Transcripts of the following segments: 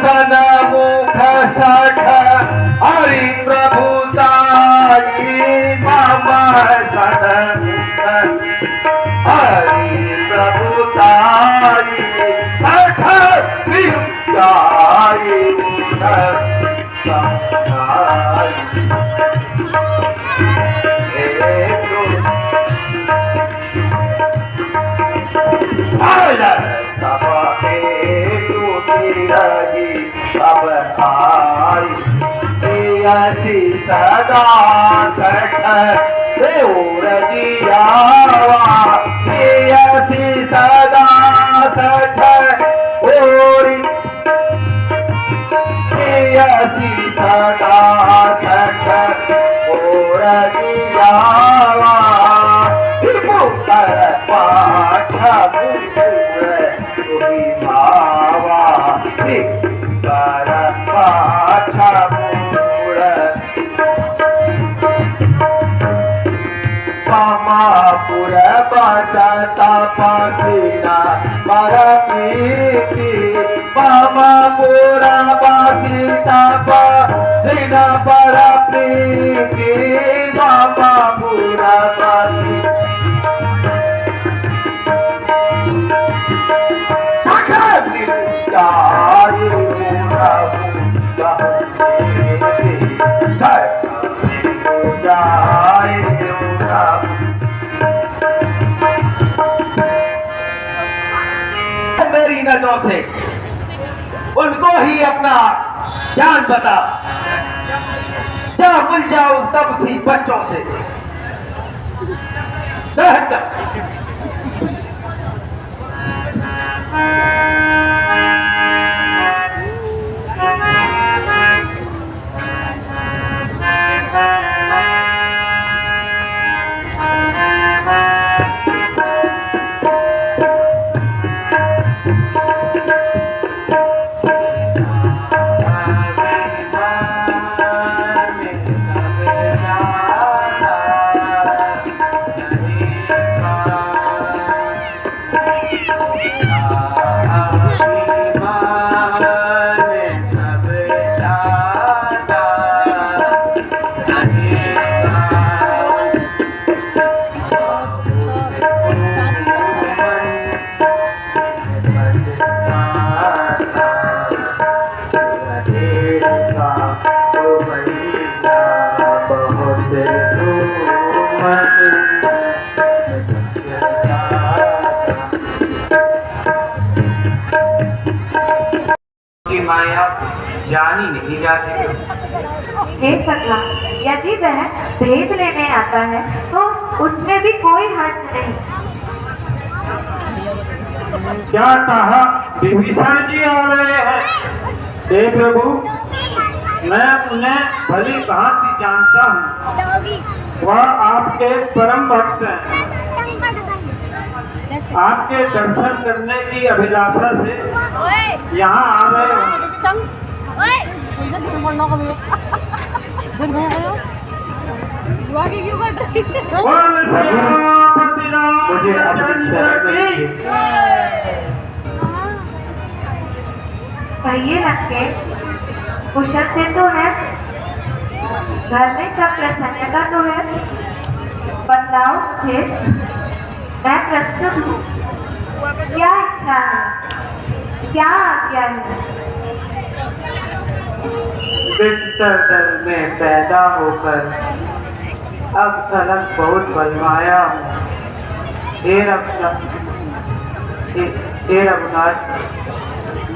सन मुख सठ हरि प्रभुताई मम सन मुख हरि प्रभुताई सठ विद्याई अब आई सदा सठ देवर जियावा सदा सठ ओरी सदा सठ ओर जियावा पाठ भावा पामापुर बसता पतिना पर प्रीति पामापुर बसता पतिना पर प्रीति पामापुर मेरी नजरों से उनको ही अपना जान बता, जब मिल जाओ तब सी बच्चों से माया जानी नहीं जाती। हे सखा, यदि वह भेद लेने आता है तो उसमें भी कोई हर्ज नहीं। क्या कहा? विभीषण जी आ रहे हैं। हे प्रभु, मैं उन्हें भली भांति जानता हूँ, वह आपके परम भक्त हैं। आपके दर्शन करने की अभिलाषा से यहाँ आ रहे हैं। कहिए लंकेश, कुशल से तो है? घर में सब प्रसन्नता तो है? बताओ मुझे, मैं प्रस्तुत हूँ। क्या इच्छा है, क्या आज्ञा है? बिस्तर दर में पैदा होकर अब तलक बहुत बलवाया हूँ। हे रघुनाथ,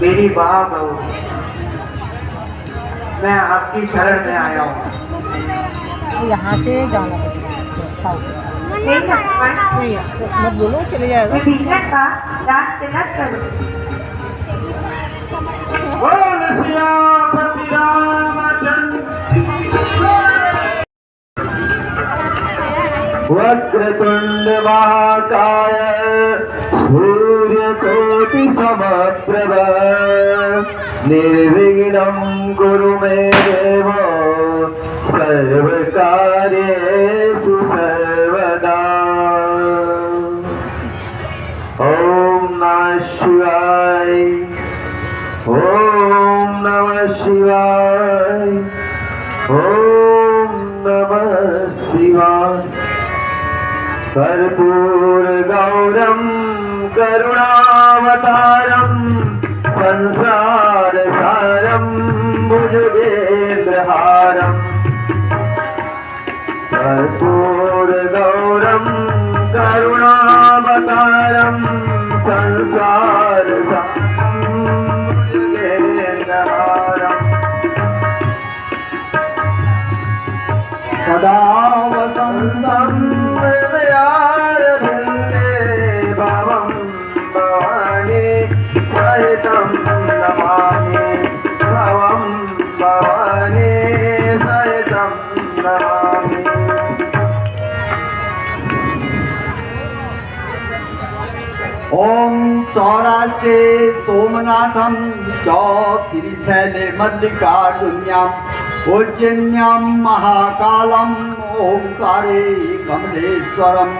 मेरी बाह बहु मैं आपकी शरण में आया हूँ। यहाँ से जाना पड़ेगा। आओ। हे लक्ष्मण, नहीं मत बोलो, चले जाएगा। विभीषण का राज तिलक करो। बोल सियापति रामचंद्र। वक्रतुंड महाकाय सूर्यकोटि समप्रभ निर्विघ्नं कुरु मे देव सर्वकार्येषु सर्वदा। ओम नमः शिवाय। ओम नमः शिवाय। ओम नमः शिवाय। कर्पूर गौरम करुणावतारम संसार सारम भुजगेन्द्रहारम। कर्पूर गौरम करुणावतारम संसार सारम भुजगेन्द्रहारम। सदा वसन्तं हृदयारविन्दे भवं भवानी सहितं नमामि। भवं भवानी सहितं नमामि। ओम सौराष्ट्रे सोमनाथं च श्रीशैले मल्लिकार्जुन्याम् उज्जैन्यां महाकालम् ओंकारे कमलेश्वरं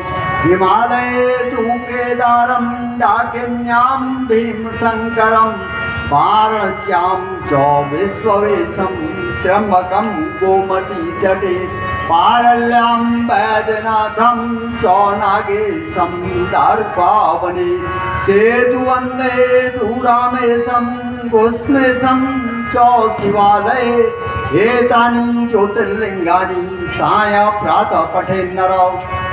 हिमालये तु केदारं डाकिन्यां भीमशङ्करं वाराणस्यां च विश्ववेशं त्र्यम्बकं गोमती तटे पारल्यां वैद्यनाथं च नागेशं दार्कावने सेतुवन्दे तु रामेशं घोष्मेशं च शिवालये एतानि ज्योतिर्लिङ्गानि सायं प्रातः पठेत् नरः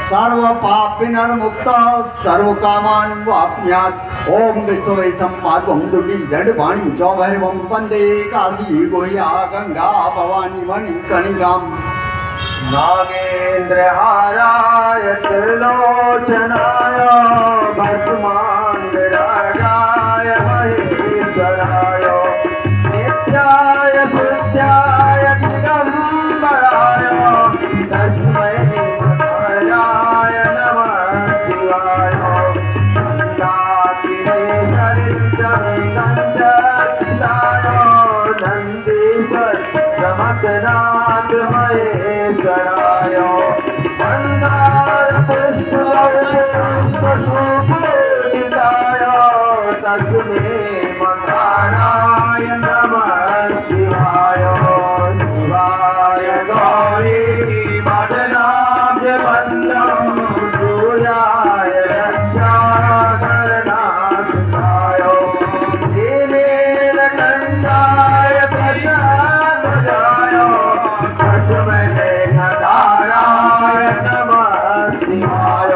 सर्वपापविनिर्मुक्तः सर्वकामान् वाप्नुयात्। ओम विश्वेशं माधवं दुर्गी दण्डपाणि च भैरवं वन्दे काशी गुह्या गंगा भवानी मणिकर्णिकाम्। नागेन्द्रहाराय त्रिलोचनाय भस्माङ्गरागाय महेश्वराय नित्याय शुद्धाय दिगम्बराय तस्मै मकराय नमः शिवाय। नन्दीश्वर चमकनाथ महेश्वराय मंदार पुष्पपूजिताय तस्मै मकराय नमः शिवाय। शिवाय गौरी मदनाभ्य बन्धं सूर्याय रक्षाकरणाय नीलकण्ठाय प्रजाध्वजाय तस्मै नकाराय नमः शिवाय।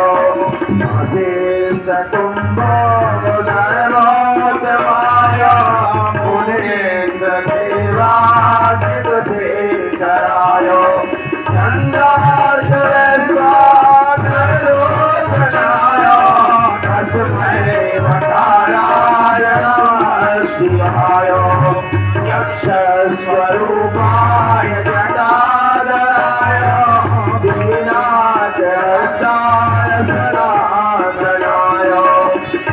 वसिष्ठकुम्भोदरमोत्तमाय मुनीन्द्रदेवादितशेखराय चन्द्रार्जुनस्वागतलोचनाय तस्मै मकाराय नमः शिवाय। यक्षस्वरूपाय जटाधराय वीणाचरताय सनातनाय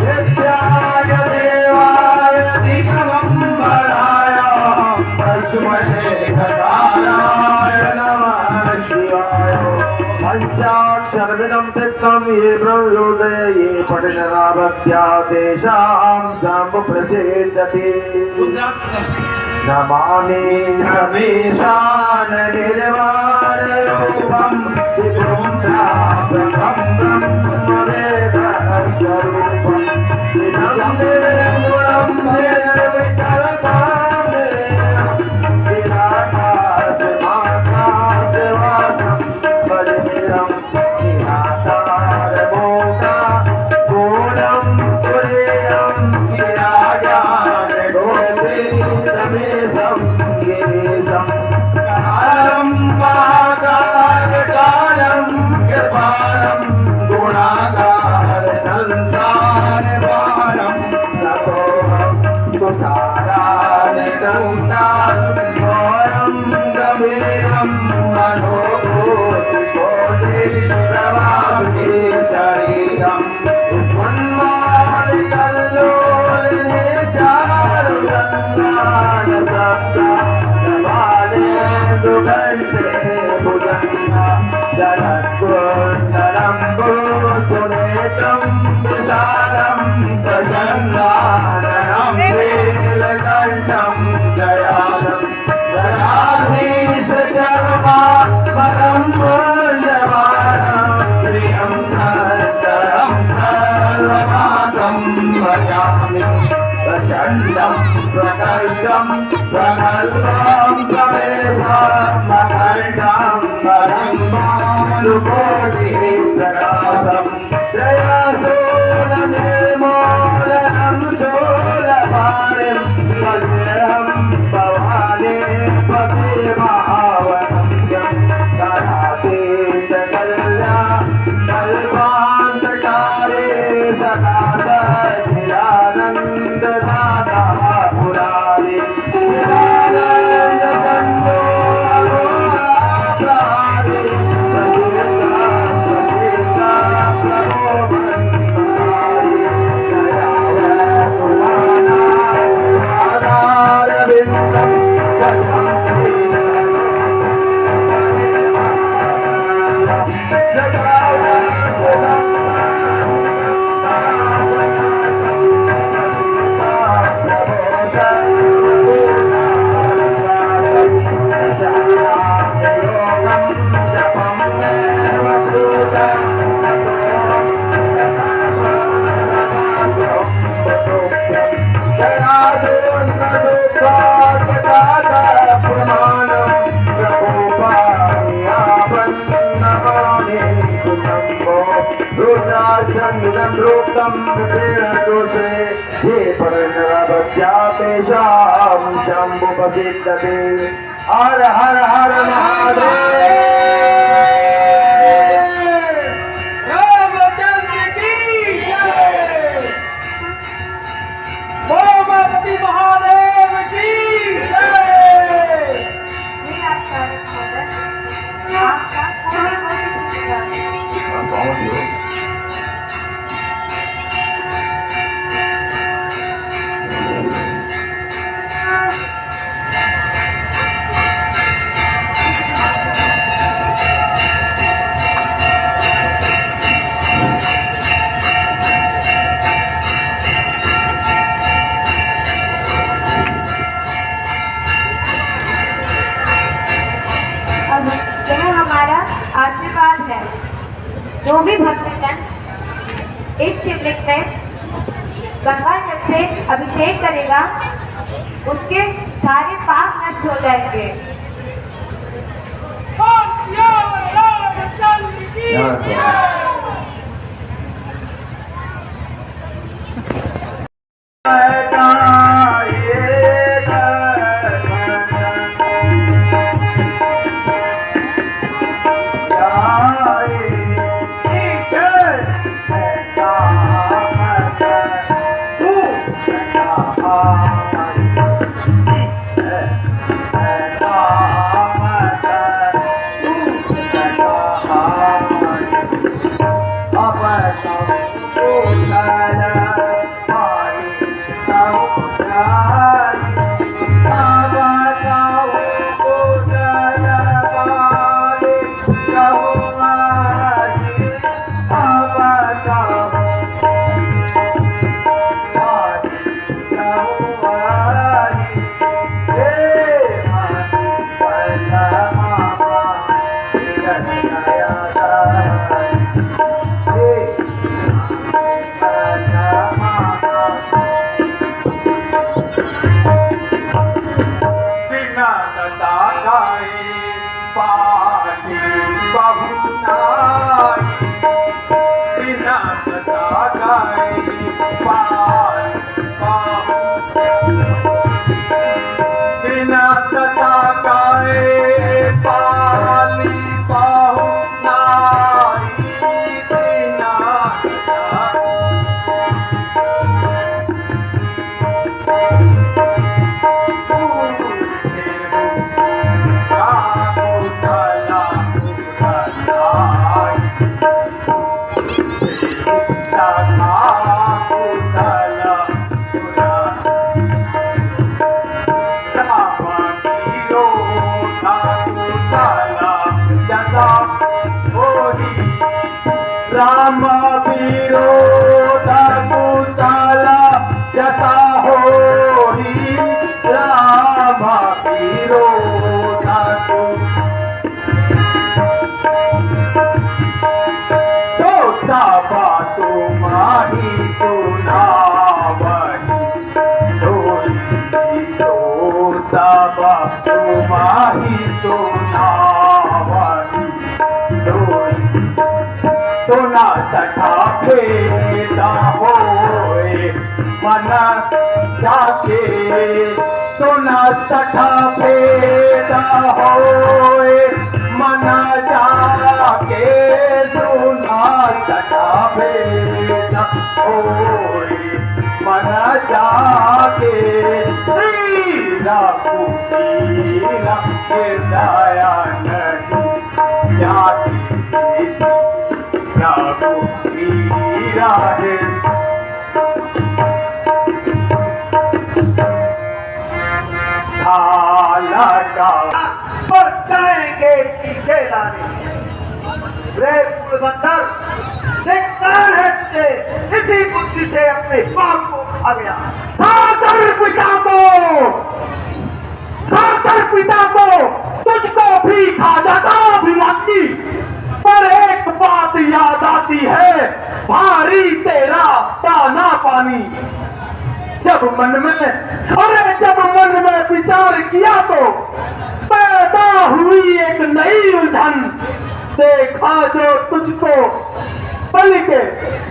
नित्याय देवाय दिगम्बराय तस्मै नकाराय नमः शिवाय। पंचाक्षरमिदं तिक्तं ये ब्रह्मोदय ये पठितनाभक्त्या तेषां शम्भुप्रसीदति। नमामि समेशान निर्वाणरूपं विभुं प्राप्तं ब्रह्मवेदस्वरूपम् इदं निर्गुणं निर्विकल्पमेव विराटात्माकाशवासं बलिरं निराकारमोका पूर्णं तुरीयं गिराजानगोपीतमेशं गिरीशम् दुगन्ते भुजङ्गा जलत्कुण्डलं भूसुरेतं विशालं प्रसन्नाननं नीलकण्ठं दयालं दयाधीशचर्मा परं पूज्यमानं प्रियं सत्तरं सर्वमातं भजामि प्रचण्डं प्रकर्षं प्रगल्भं प्रवेशमखण्डं परम्बानुकोटिः प्रकाशं जयासूरनिर्मूलनं शूलपाणिं वज्रं भवानी पतिमहावनं करातीतकल्या कल्पान्तकारे सदा सच्चिदानन्ददाता पुरारी चिदानन्दबन्धो अघोराप्राणि प्रसीदा प्रभो बन्धुहारि दयावय पुराणा आधारविन्दं गच्छन्ति शंभुपतिष्ठते हर हर हर महादेव रामचंद्र की जय भोगवती महादेव की जय। ये आपका मदद आपका पूरी कोशिश आशीर्वाद है। जो भी भक्तजन इस शिवलिंग में गंगा जल से अभिषेक करेगा उसके सारे पाप नष्ट हो जाएंगे। राम विरोध कुशला जसा होई राम विरोध तो सब तुम्हारी सुनावही सोई सो सब तुम्हारी सुनावही सोई सोना सखा भेदा होए मन जाके सोना सखा भेदा होए मन जाके सोना सखा भेदा होए मन जाके श्री रघुवीर दया नहीं जाती रघुवीर ढाला का पर जाएंगे पीछे लाने रे कुलबंदर शिकार है तुझे इसी बुद्धि से अपने बाप को आ गया खाकर पिता को तुझको भी खा जाता अभिमानी पर एक बात याद आती है भारी तेरा दाना पानी जब मन में विचार किया तो पैदा हुई एक नई उलझन देखा जो तुझको बलि के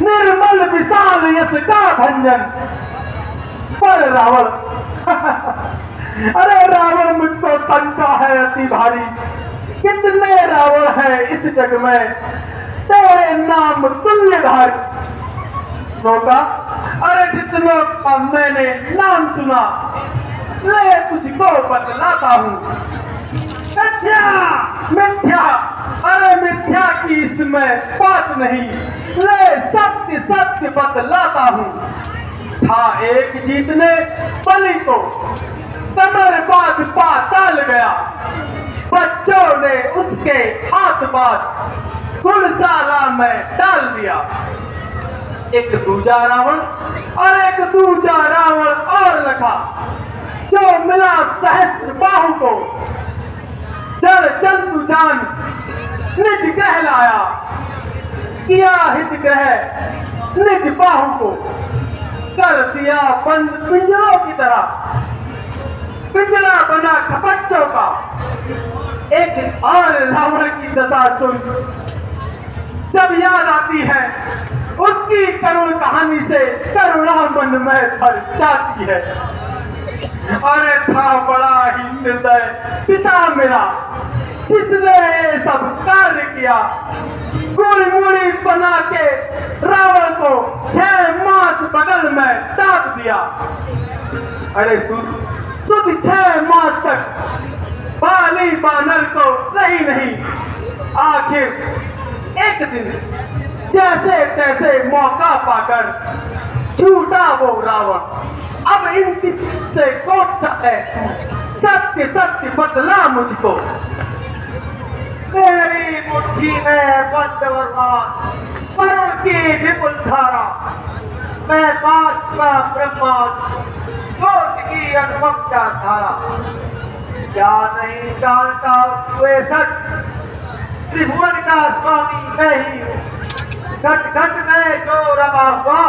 निर्मल विशाल यश का भंजन पर रावण अरे रावण मुझको शंका है अति भारी कितने रावण है इस जग में तेरे नाम तुल्यधारी रोका अरे जितनों का मैंने नाम सुना ले तुझको बतलाता हूँ मिथ्या मिथ्या अरे मिथ्या की इसमें बात नहीं ले सत्य सत्य बतलाता हूँ था एक जीतने बलि को कमर बांध पाताल गया बच्चों ने उसके हाथ बांध गुणशाला में डाल दिया एक दूजा रावण और लखा जो मिला सहस्त्र बाहु को जड़ जंतु जान निज ग्रह लाया किया हित ग्रह निज बाहु को कर दिया बंद पिंजरों की तरह पिंजरा बना खपच्चों का एक और रावण की दशा सुन जब याद आती है उसकी करुण कहानी से करुणा मन में भर जाती है अरे था बड़ा ही निर्दय पिता मेरा जिसने ये सब कार्य किया गोली मूड़ी बना के रावण को 6 मास बगल में दाब दिया अरे सुध 6 मास तक बाली बानर को रही नहीं आखिर एक दिन जैसे तैसे मौका पाकर छूटा वो रावण अब इन से कौन सा है सत्य सत्य बदला मुझको मेरी मुट्ठी में बंद वरमान मरण की विपुल धारा मैं बात का ब्रह्मांड सोच की अनुपमता धारा क्या नहीं जानता हुए सच त्रिभुवन का स्वामी मैं ही हूँ घट घट में जो रमा हुआ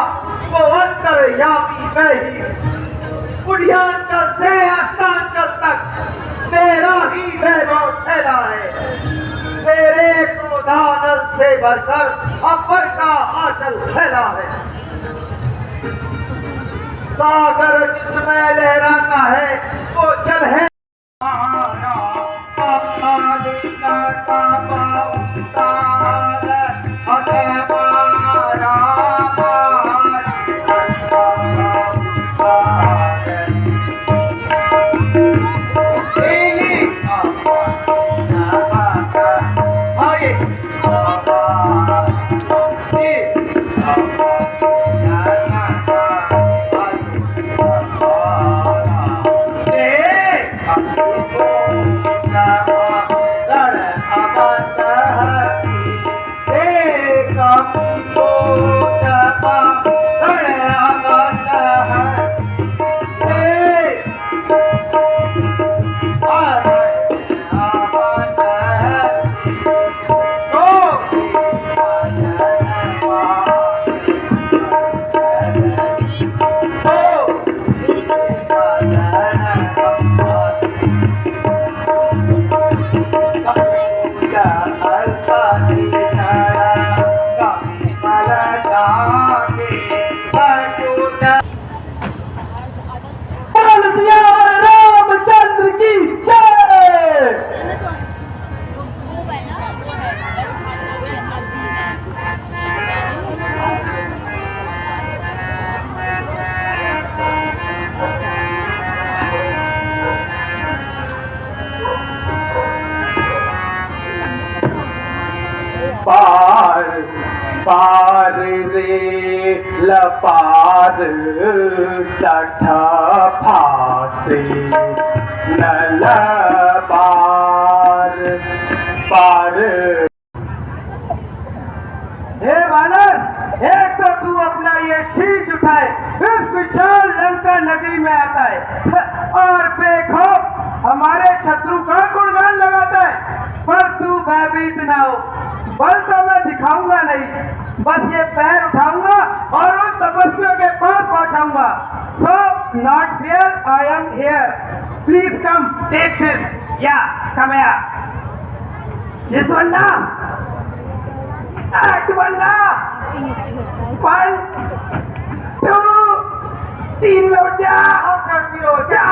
वो अंतर्यामी मैं ही हूँ बुढ़ियांचल से अस्तांचल तक मेरा ही वैभव फैला है मेरे क्रोधानल से भरकर अपर का आंचल फैला है सागर जिसमें लहराता है वो जल है Come पार पार रे लपार सठ फासे नल पार पार। हे वानर, एक तो तू अपना ये शीश उठाए इस विशाल लंका नगरी में आता है और बेखौफ हमारे शत्रु का गुणगान लगाता है, पर तू भयभीत ना हो। बल तो मैं दिखाऊंगा नहीं, बस ये पैर उठाऊंगा और उन तपस्वियों के पास पहुंचाऊंगा। So not fear, I am here. Please come, take this. Yeah, come here. This one now. That one now. 1, 2, 3 में उठ जा और सब भी हो जा।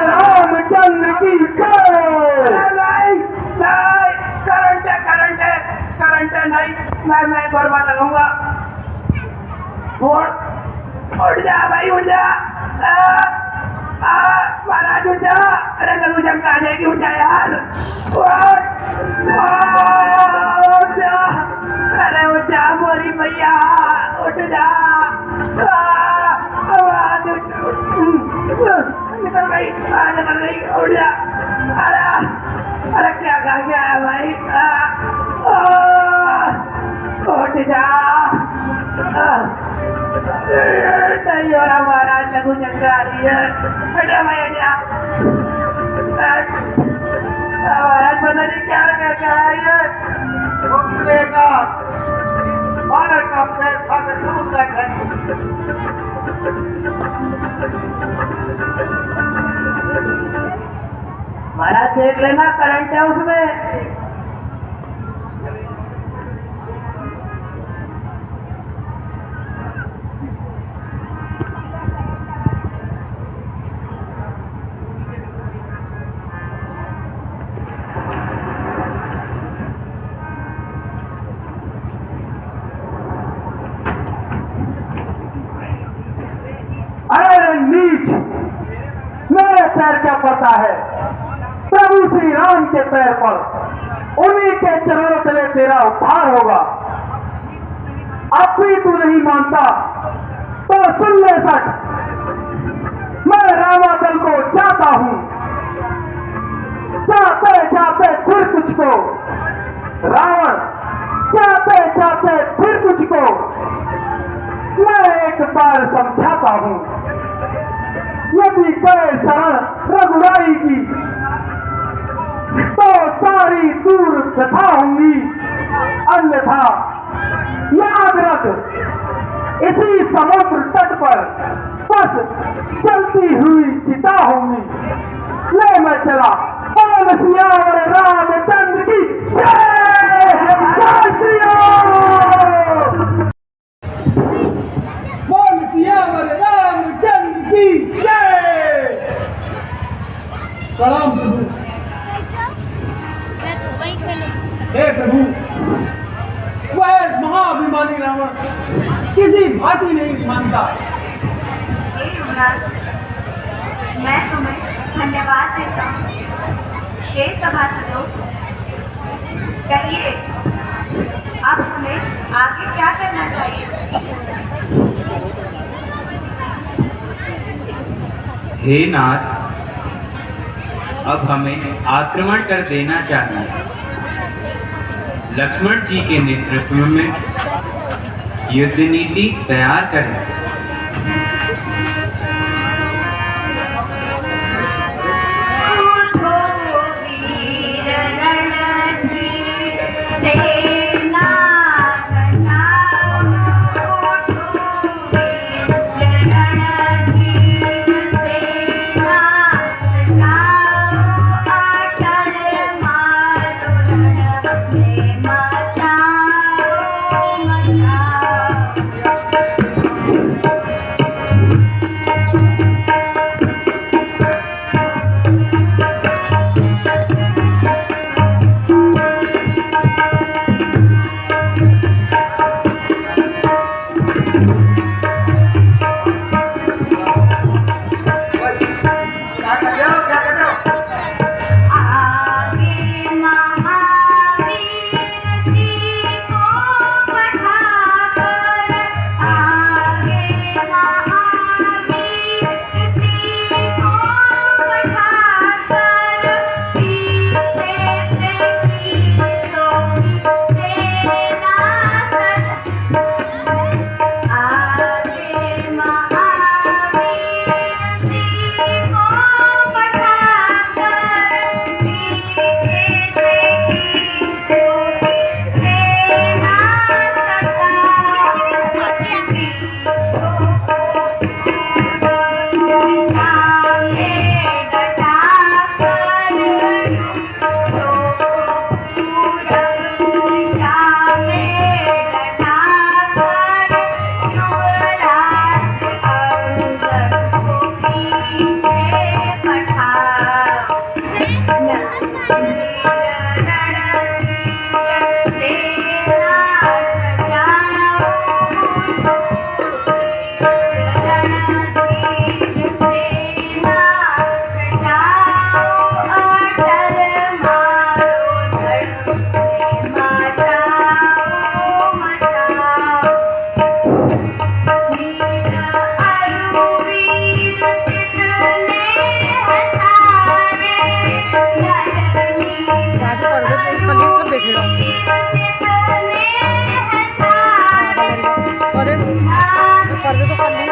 रामचंद्र की जय। नहीं नहीं, करंट है नहीं, मैं गरबा लगाऊंगा। उठ जा भाई, उठ जा। महाराज उठ जा। अरे लघु जंग आ जाएगी, उठ जा यार। उठ जा, अरे उठ जा मोरी भैया, उठ जा। आवाज निकल गई, उठ जा। अरे क्या खा गया है भाई? उठ जा। नहीं हो रहा महाराज, लघु जंग आ रही है। हटा भाई, हटा। महाराज पता नहीं क्या कह के आया ये। उठेगा बालक का पैर खाकर दूर तक है। महाराज देख लेना, करंट है उसमें। अरे नीच, मेरे पैर क्या पड़ता है? प्रभु श्री राम के पैर पर, उन्हीं के चरणों तले तेरा उद्धार होगा। अब भी तू नहीं मानता तो सुन ले सच, मैं रामादल को चाहता हूं। चाहते चाहते फिर तुझको रावण, चाहते चाहते फिर तुझको मैं एक बार समझाता हूं। यदि गए शरण रघुराई की तो सारी दूर कथा होंगी, अन्यथा याद रख इसी समुद्र तट पर बस चलती हुई चिता होंगी। ले मैं चला। बोल सियावर रामचंद्र की जय। जय श्री राम। बोल सियावर रामचंद्र की जय। प्रणाम प्रभु। हे प्रभु, वह महाअभिमानी रावण किसी भांति नहीं मानता। हे युवराज, मैं तुम्हें धन्यवाद देता हूँ। हे सभासदों, कहिए अब हमें आगे क्या करना चाहिए? हे नाथ, अब हमें आक्रमण कर देना चाहिए। लक्ष्मण जी के नेतृत्व में युद्ध नीति तैयार करें। राजू पर्दे तो कल सब देखेगा पर्दे तो कल है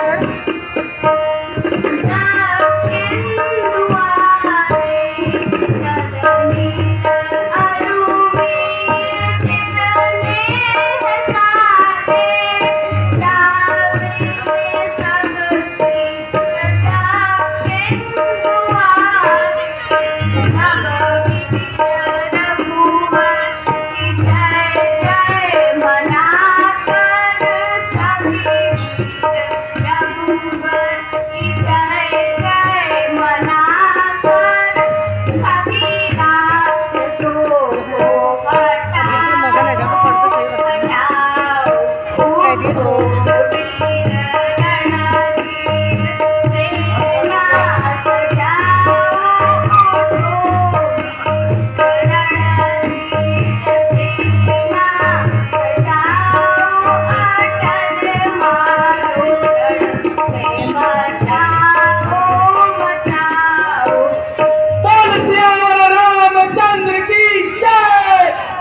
बोल सियावर रामचंद्र की जय।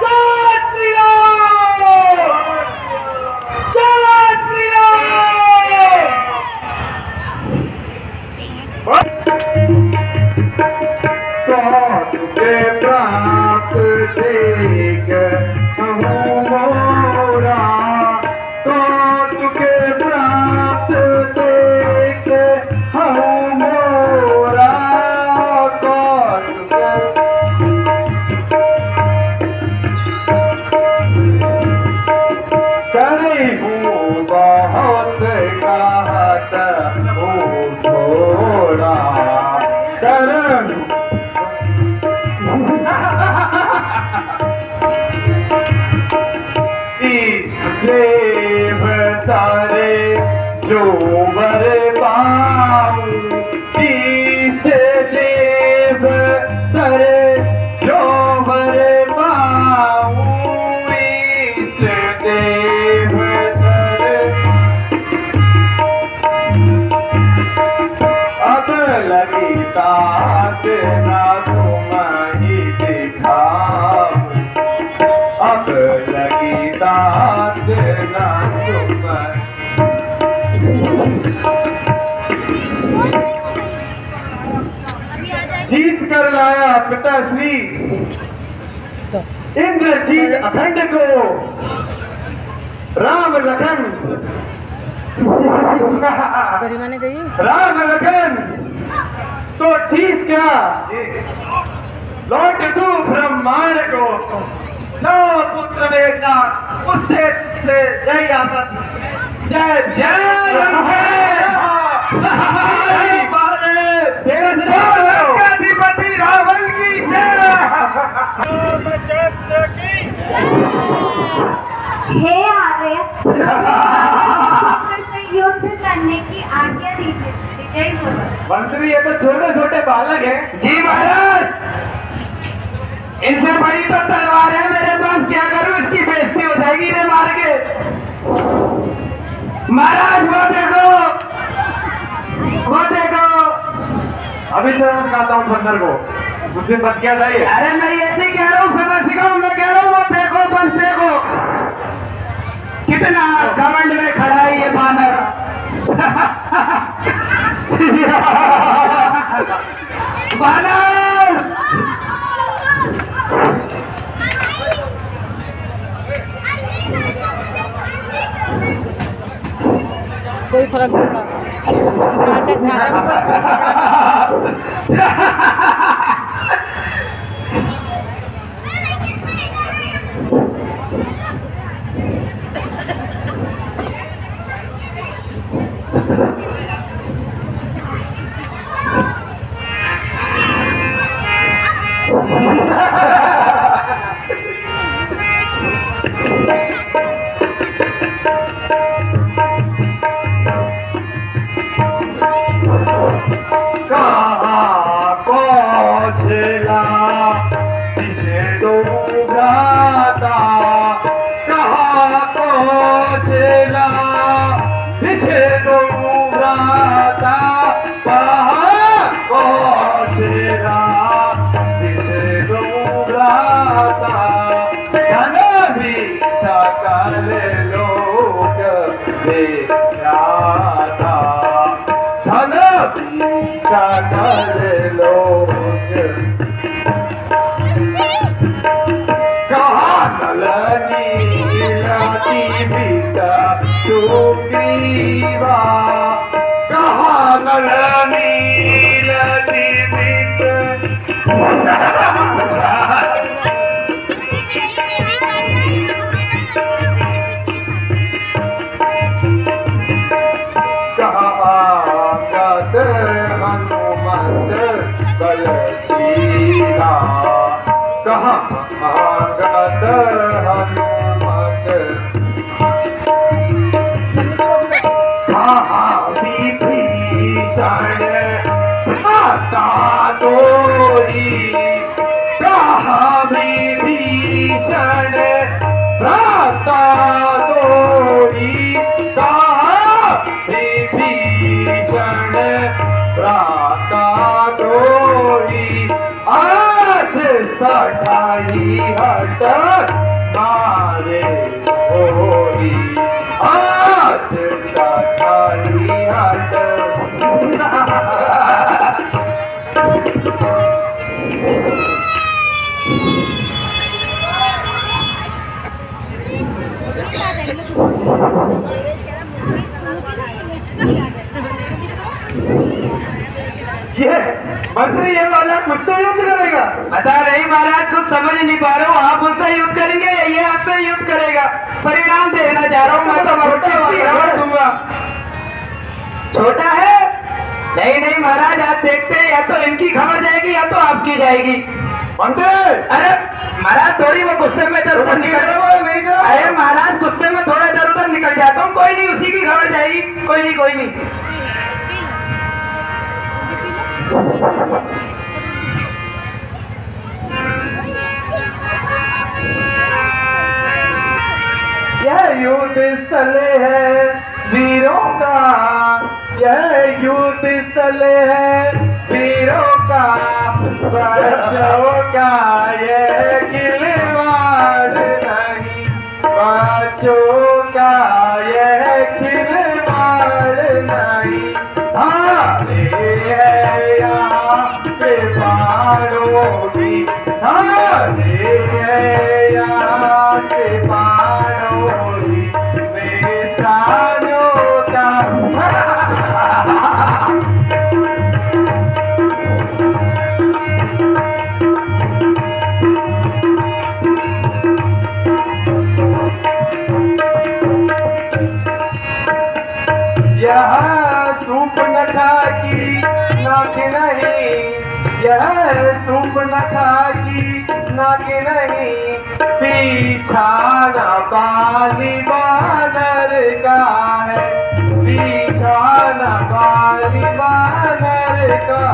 जय श्री राम। जय श्री राम। साधु के प्राप्त देख हूँ मोरा, साधु के प्राप्त देख हूँ मोरा, साधु के करे हूँ बहुत कहत हूँ थोड़ा, करन देव सारे जो वर पाऊं, इष्ट देव सारे जो वर पाऊं, इष्ट देव सारे अब लगी तात ना तुम ही दिखाऊं, अब लगी तात ना तुम जीत कर लाया पिताश्री इंद्रजीत अखंड को, राम लखन गरिमा ने गई राम लखन तो चीज क्या लौट तू ब्रह्मांड को, नौ पुत्र वेदना उससे तुझसे जय आसन, जय जय लंकाधिपति रावण की जय। हे आर्य, से युद्ध करने की आज्ञा दीजिए। विजय बोलो। मंत्री ये तो छोटे छोटे बालक हैं। जी महाराज, इनसे बड़ी तो तलवार है मेरे पास, क्या करूं, इसकी बेइज्जती हो जाएगी इन्हें मार के। महाराज वो देखो, वो देखो, अभी से मैं कहता हूँ बंदर को, उस दिन बच गया था ये। अरे मैं ये नहीं कह रहा हूँ, समझ सिखाऊं, मैं कह रहा हूँ वो देखो, बस देखो कितना घमंड में खड़ा है ये बानर। बानर कोई फर्क नहीं पड़ा चाचा चाचा को कोई फर्क नहीं पड़ा। कहा भागत हनुमत कहा विभीषण माता तोरी कहा विभीषण भ्राता तोरी कहा विभीषण भ्राता तोरी आज सठाई हट मारे होरी आज सठाई हट ये मंत्री ये वाला मुझसे युद्ध करेगा। बता नहीं महाराज, कुछ समझ नहीं पा रहा हूँ। आप मुझसे युद्ध करेंगे, ये आपसे युद्ध करेगा। परिणाम देखना चाह रहा हूँ मैं तो। खबर दूंगा। छोटा है? नहीं नहीं महाराज, आप देखते हैं या तो इनकी खबर जाएगी या तो आपकी जाएगी। मंत्री अरे महाराज, थोड़ी वो गुस्से में इधर उधर निकल, नहीं जा। अरे महाराज गुस्से में थोड़ा इधर उधर निकल जाता हूँ। कोई नहीं, उसी की खबर जाएगी। कोई नहीं कोई नहीं। यह युद्ध स्थल है वीरों का, यह युद्ध स्थल है वीरों का, बच्चों का यह खिलवाड़ नहीं, बच्चों का यह खिलवाड़ नहीं। धारे है यहाँ पे बाणों की, धारे है यहाँ पे बाणों की, मेरे प्राणों का यह सूर्पनखा की नाक नहीं, यह सूर्पनखा की नाक नहीं, पीछा न बाली बानर का है, पीछा न बाली बानर का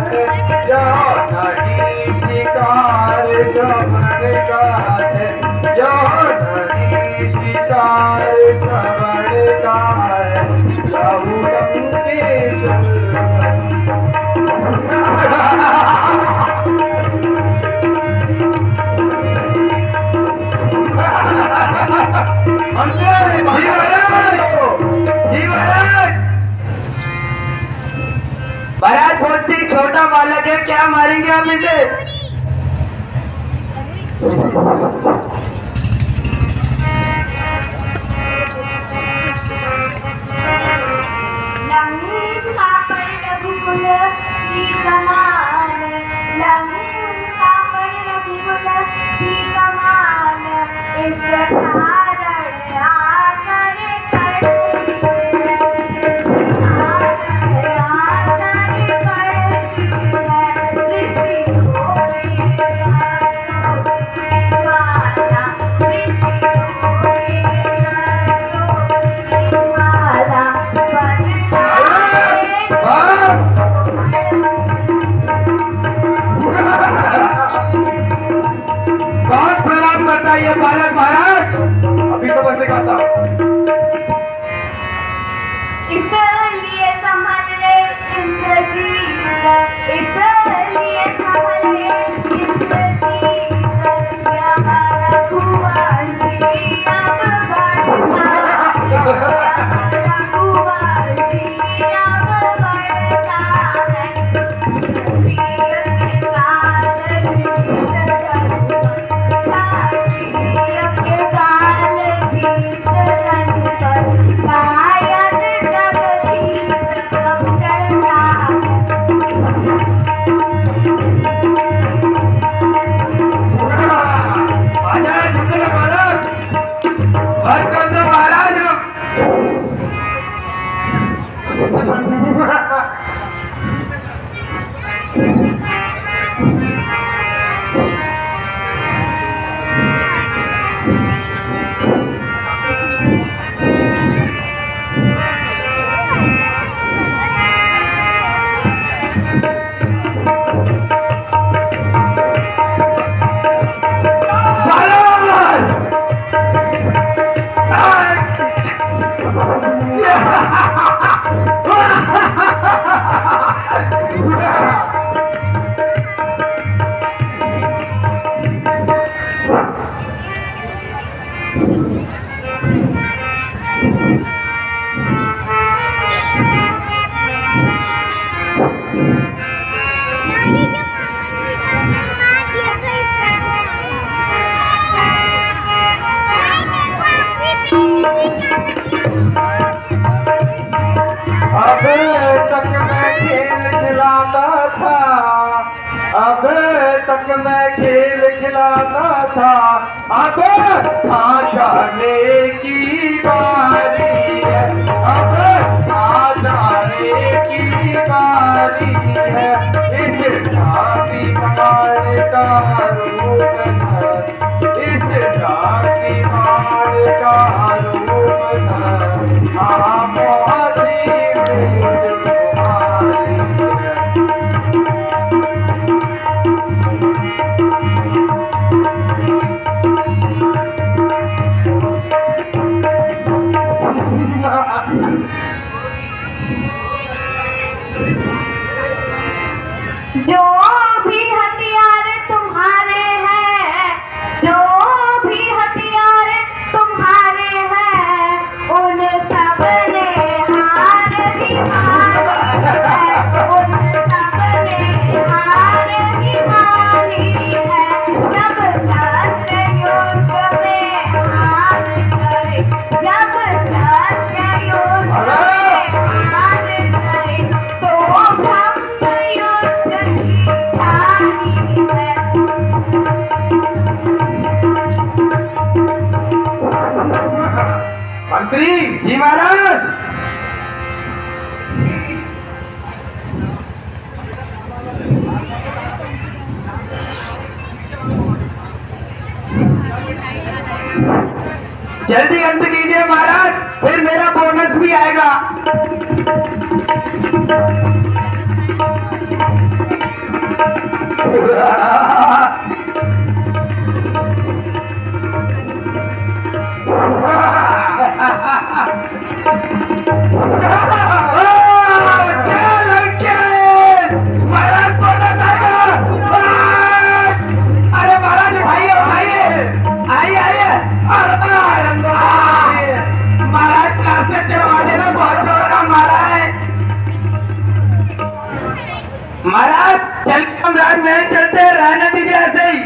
है, यह नहीं शिकार श्रवण का है, यह नहीं शिकार श्रवण का है, प्रभु लंकेश्वर महाराज बहुत ही छोटा बालक है, क्या मारेंगे आप इसे? लंका पर रघुकुल की कमान, लंका पर रघुकुल की कमान, इस कारण आकर कड़की है, इस कारण आकर कड़की है, ऋषियों में ज्वाला, ऋषियों में ज्वाला बहुत प्रणाम करता है ये बालक महाराज। अभी तो बस दिखाता इसलिए संभल रे इंद्रजीत, इसलिए संभल रे इंद्रजीत, यह रघुवंशी अब बढ़ता, रघुवंशी अब बढ़ता है, प्रिय के काल जीत रघुवर, प्रिय के काल जीत रघुवर, शायद जगदीत अब चढ़ता है। महाराज झुकना महाराज, बंद कर दो महाराज। जाता था। अब आ जाने की बारी है, अब आ जाने की बारी है, इस शादी मार का रूप धर, इस शादी मार का रूप धर, आप जो भी हथियार तुम्हारे हैं, जो भी हथियार तुम्हारे हैं, उन सब ने हार ही मानी है, उन सब ने हार ही मानी है। जब शास्त्र युद्ध में हार गए, जब शास्त्र युद्ध में हार गए, तो ब्रह्म युद्ध की ठानी है। मंत्री जी महाराज, जल्दी अंत कीजिए महाराज, फिर मेरा बोनस भी आएगा। अरे महाराज उठाइए उठाइए, आइए आइए, महाराज क्लास में चढ़वा देना, बहुत जोर का मारा है। महाराज चल हम राजमहल चलते हैं, रहने दीजिए ऐसे ही।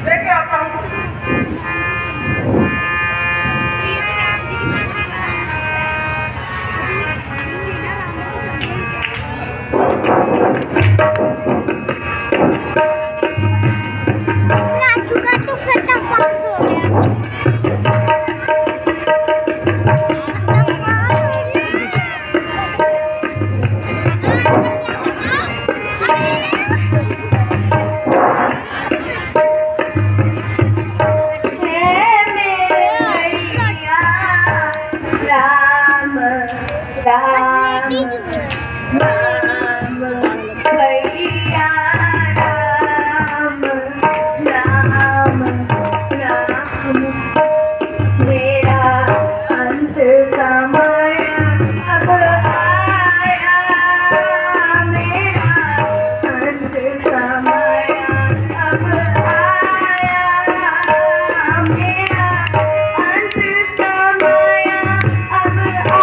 लेके आता हूँ। राजू का तो फटाफट हो गया। राम राम राम भैया, राम राम राम, मेरा अंत समय अब आया, मेरा अंत समय अब आया, मेरा अंत समय अब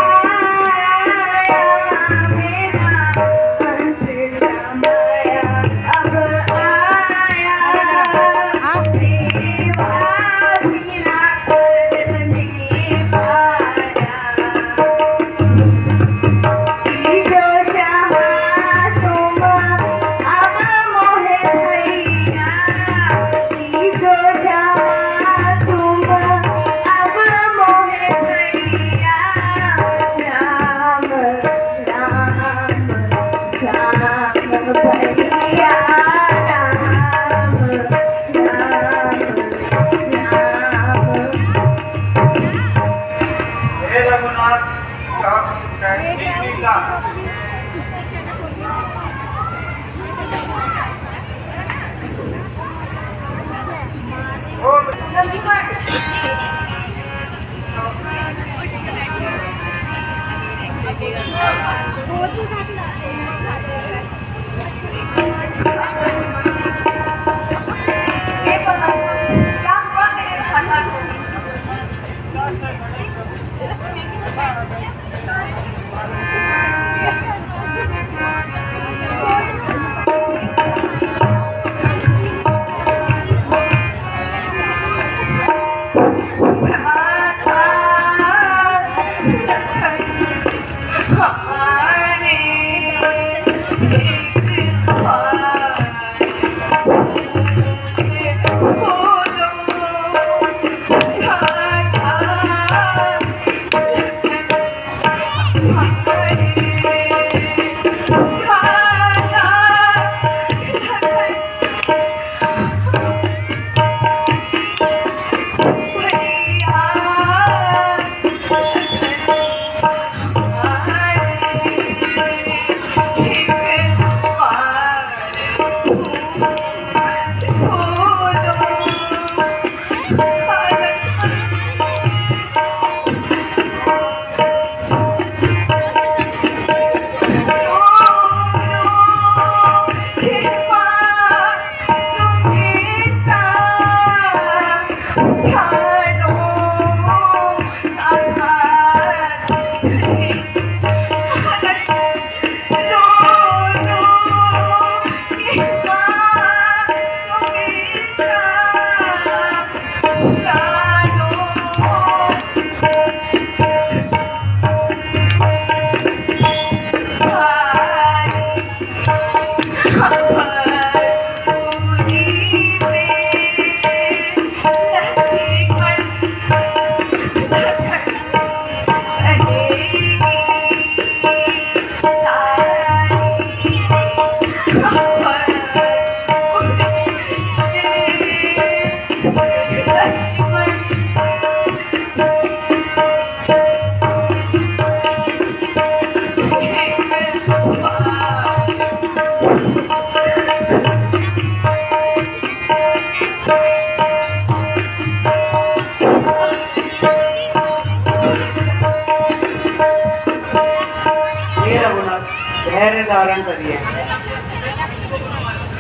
आया, मेरा अंत समय अब आया। सेवा बिना कर नहीं पाया, जो शाह तुम अब मोहे भैया, जो शाह तुम अब मोहे भैया, राम राम राम भैया, राम राम हे रघुनाथ का का बहुत ही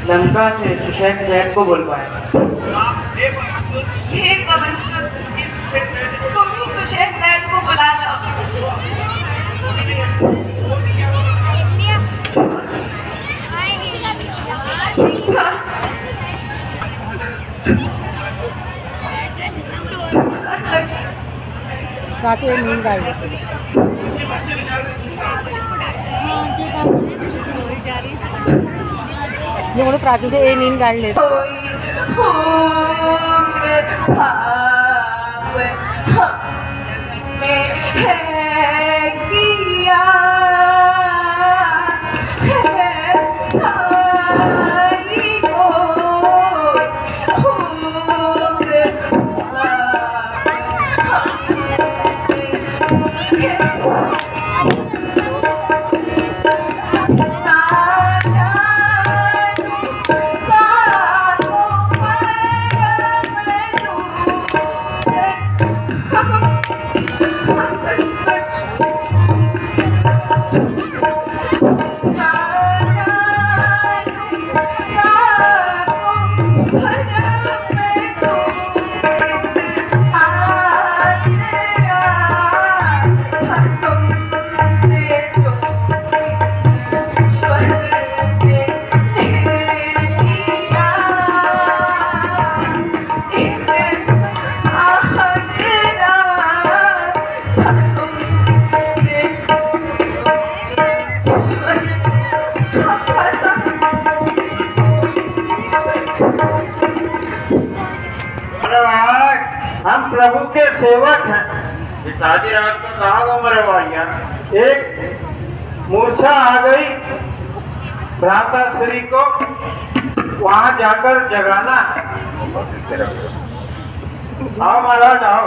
लंका से सुशैन जैन को बोल पाए। हे पवन सुत, तुम ही सुशैन जैन को बुला लाओ। प्राचू ये नींद गाड़ी ये बोलो प्राचू से ये नींद गाड़ी ले हम प्रभु के सेवक हैं। पिताजी रात को कहा गो मेरे भैया, एक मूर्छा आ गई भ्राता श्री को, वहां जाकर जगाना है। आओ महाराज आओ,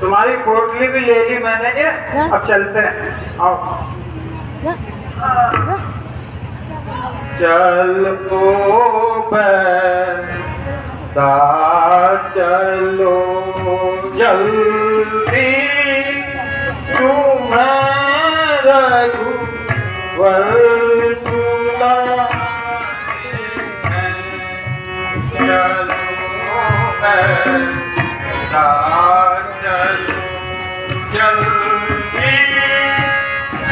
तुम्हारी पोटली भी ले ली मैंने ये, अब चलते हैं। आओ चल को ता चलो जल्दी, तुम्हें रघुवर बुलाते हैं। चलो ता चलो जल्दी,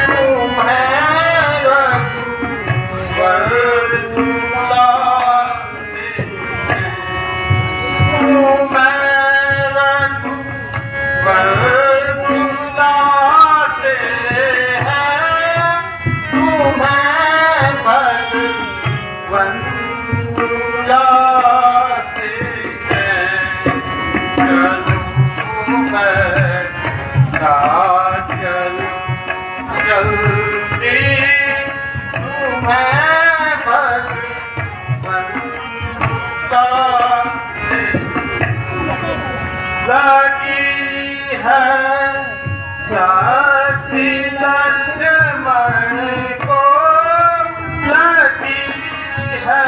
तुम्हें रघुवर लगी है साथी लक्ष्मण को, लगी है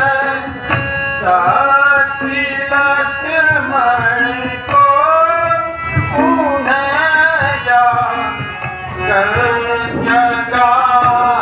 साथी लक्ष्मण को, उन्हें जा कर जगाना है।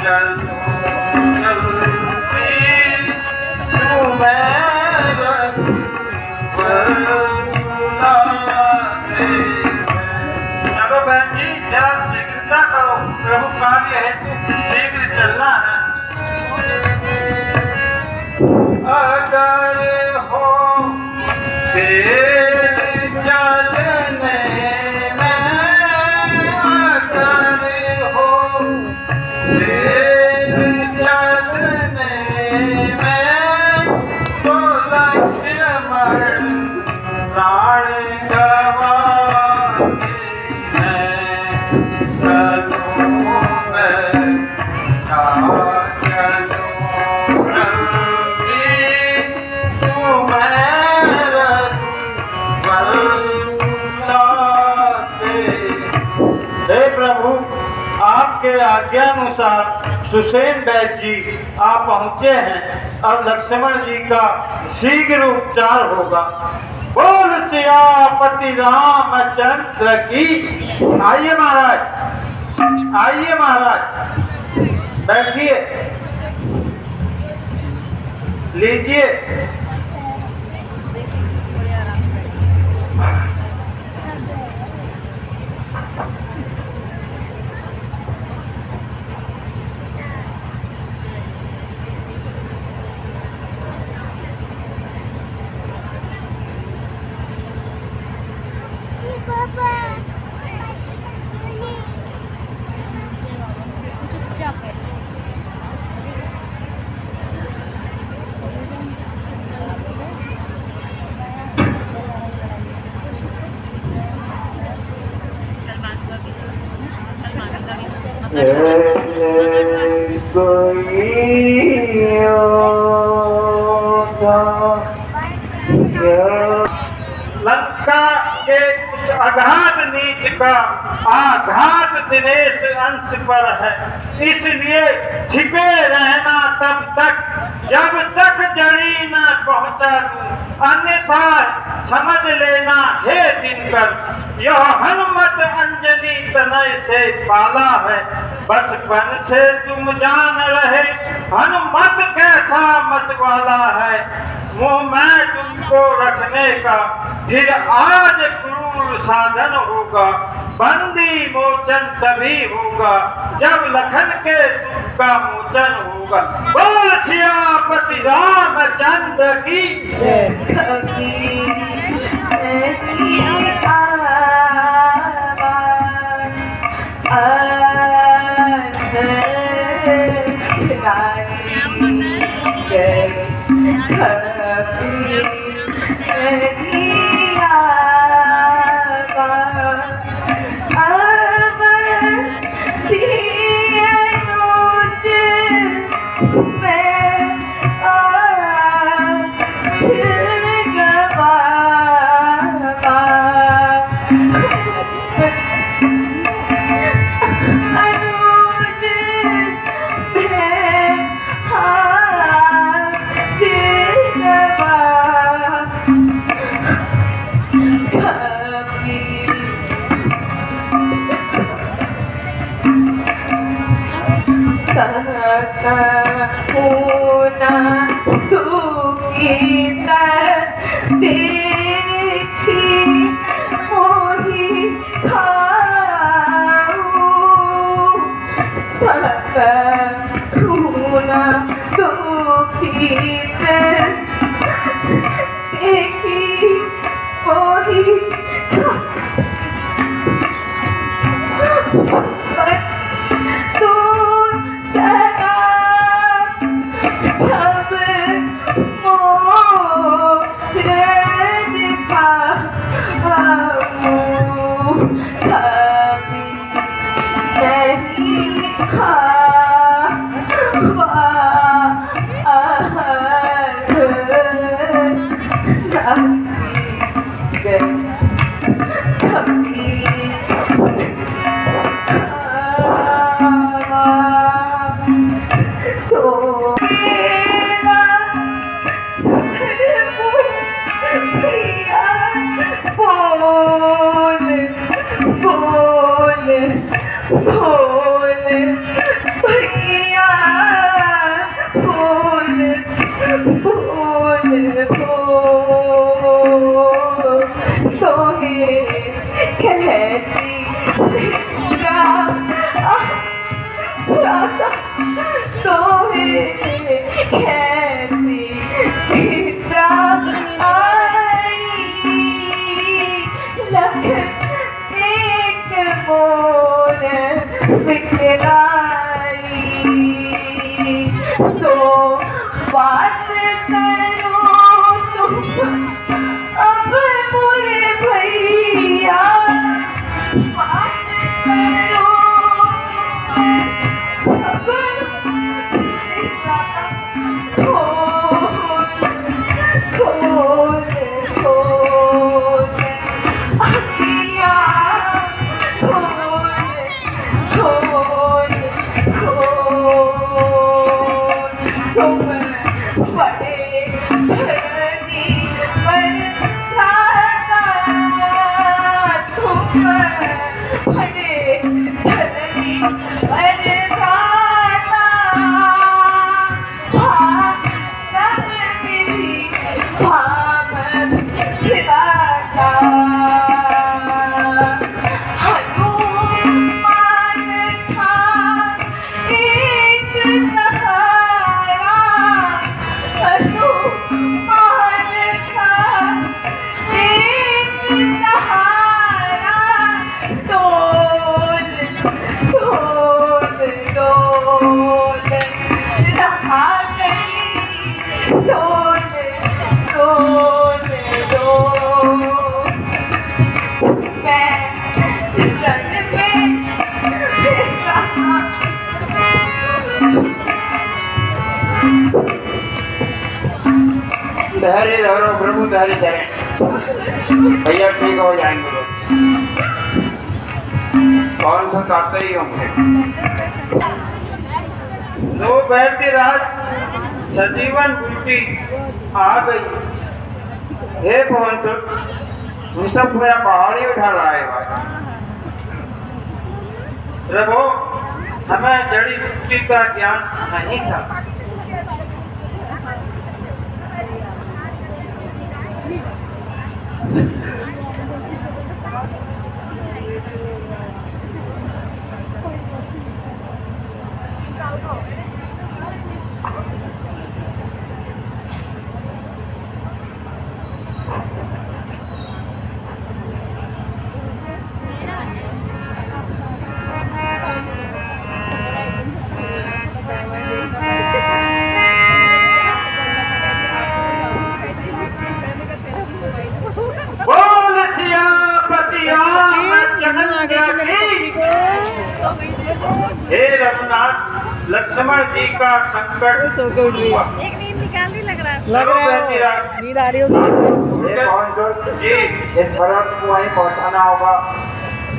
चलो आपके आज्ञानुसार सुसेन वैद्य जी आप पहुँचे हैं। अब लक्ष्मण जी का शीघ्र उपचार होगा। बोल सियापति रामचंद्र की। आइए महाराज, आइए महाराज, बैठिए, लीजिए। चुपचाप है। लंका के उस अघात नीच का आघात दिनेश अंश पर है, इसलिए छिपे रहना तब तक जब तक जड़ी न पहुंचा दूं, अन्यथा समझ लेना हे दिनकर, यह हनुमत अंजनी तनय से पाला है। बचपन से तुम जान रहे हनुमत कैसा मत वाला है। मुंह में तुमको रखने का फिर आज क्रूर साधन होगा। बंदी मोचन तभी होगा जब लखन के दुख का मोचन होगा। बोल सियापति रामचंद्र की। खोल खोल अखियाँ अरे जननी अरे माता भागन विधि भागन विधाता हनुमान था एक सहारा हनुमान था एक सहारा डोल डोल डोल रहा नहीं डोल डोल डोल मैं रन में रहा धैर्य धरो प्रभु, धैर्य धरें, भैया ठीक हो जाएंगे लोग। कौन सताते ही होंगे। लो वैद्यराज सजीवन बूटी आ गई। हे पवन तुम सब पूरा पहाड़ी उठा लाए भाई। प्रभु हमें जड़ी बूटी का ज्ञान नहीं था। हे रघुनाथ लक्ष्मण जी का संकट हुआ। एक नींद निकालने लग रहा है। लग रहा है नींद आ रही होगी। जी इस भरत को वहीं पहुंचाना होगा।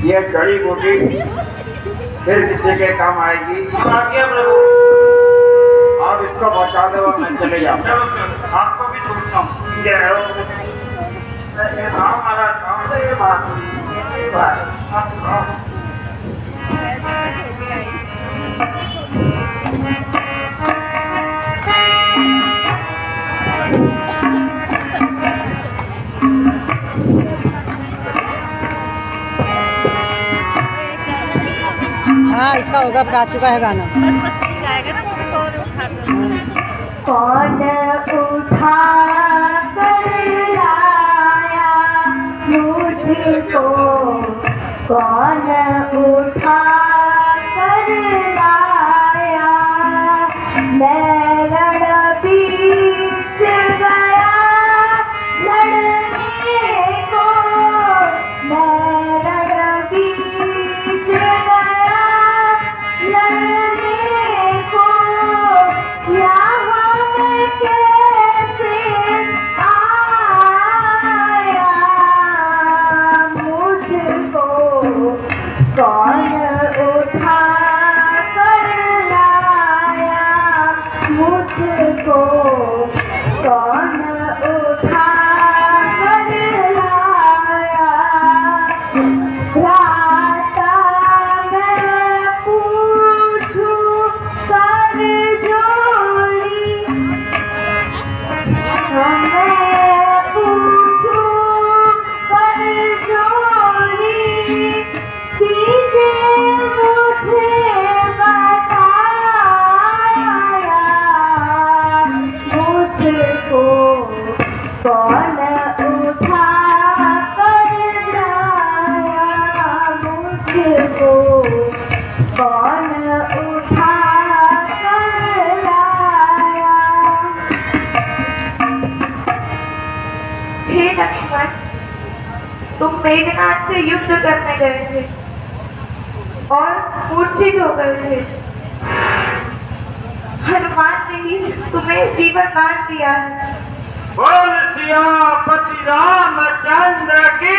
ये जड़ी बूटी फिर किसी के काम आएगी। आज्ञा प्रभु, आप इसको पहुंचा दो, मैं चले जाऊँ। आपको भी छोड़ता हूँ। जय हो। आओ महाराज, आओ। हाँ इसका होगा, फिर आ चुका है गाना। कौन उठा कर लाया मुझको, कौन उठा कर लाया, मैं रण बीच गया लड़ने को, मैं रण बीच गया लड़ने को, यहाँ मैं कैसे आया, मुझको कौन उठा कर लाया, मुझको कौन उठा कर लाया, राता मैं पूछूं कर जोड़ी, मैं पूछूं कर जोड़ी, सीधे मुझे बताया, मुझको कौन उठा कर लाया, मुझको कौन उठा कर लाया। हे लक्ष्मण, तुम मेघनाथ से युद्ध करने गए थे और मूर्छित हो गए थे। हनुमान ने ही तुम्हें जीवन दान दिया है। बोल सियापति रामचंद्र की